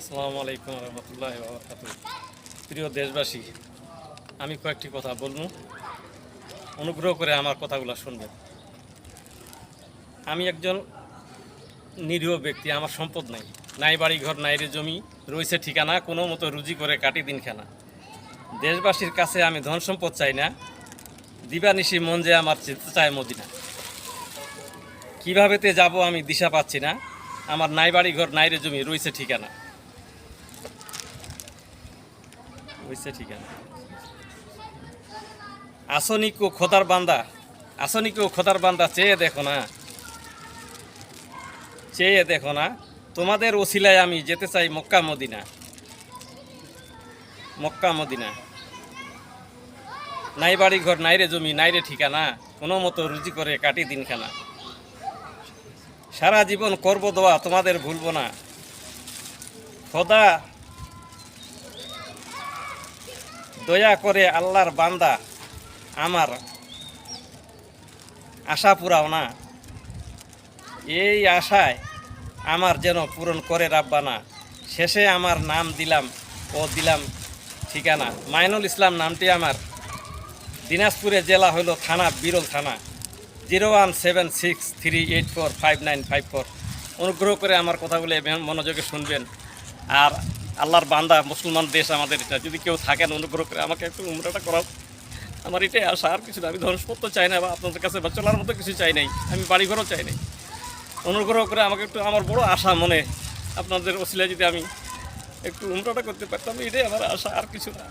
আসসালামু আলাইকুম রহমতুল্লাহি ওয়া বারাকাতুহু। প্রিয় দেশবাসী, আমি কয়েকটি কথা বলবো, অনুগ্রহ করে আমার কথাগুলো শুনবেন। আমি একজন নিরীহ ব্যক্তি, আমার সম্পদ নাই, নাই বাড়ি ঘর, নাই রে জমি, রয়েছে ঠিকানা, কোনো মতো রুজি করে কাটি দিনখানা। দেশবাসীর কাছে আমি ধন সম্পদ চাই না, দিবানিশি মন যে আমার যেতে চায় মদিনা। কীভাবেতে যাব আমি দিশা পাচ্ছি না, আমার নাই বাড়ি ঘর, নাই রে জমি, রয়েছে ঠিকানা, রয়েছে ঠিকানা। আসনিকো খোদার বান্দা, আসনিকো খোদার বান্দা, চেয়ে দেখো না, চেয়ে দেখো না, তোমাদের ওসিলায় আমি যেতে চাই মক্কা মদিনা, মক্কা মদিনা। নাই বাড়ি ঘর, নাই রে জমি, নাই রে ঠিকানা, কোনো মতো রুজি করে কাটি দিনখানা। সারা জীবন করব দোয়া, তোমাদের ভুলবো না। খোদা দয়া করে আল্লাহর বান্দা, আমার আশা পুরাও না। এই আশায় আমার যেন পূরণ করে রাব্বানা। শেষে আমার নাম দিলাম ও দিলাম ঠিকানা। মাইনুল ইসলাম নামটি আমার, দিনাজপুরে জেলা হলো থানা বিরল থানা, 01763845954। অনুগ্রহ করে আমার কথাগুলো মনোযোগে শুনবেন। আর আল্লাহর বান্দা, মুসলমান দেশ আমাদের এটা, যদি কেউ থাকেন অনুগ্রহ করে আমাকে একটু উমরাটা করাও। আমার এটাই আশা, আর কিছু না। আমি ধনসম্পদ চাই না, বা আপনাদের কাছে বা চলার মতো কিছু চাই নাই, আমি বাড়িঘরও চাই নাই। অনুগ্রহ করে আমাকে একটু, আমার বড় আশা মনে, আপনাদের ওসিলায় যদি আমি একটু উমরাটা করতে পারতাম, এটাই আমার আশা, আর কিছু না।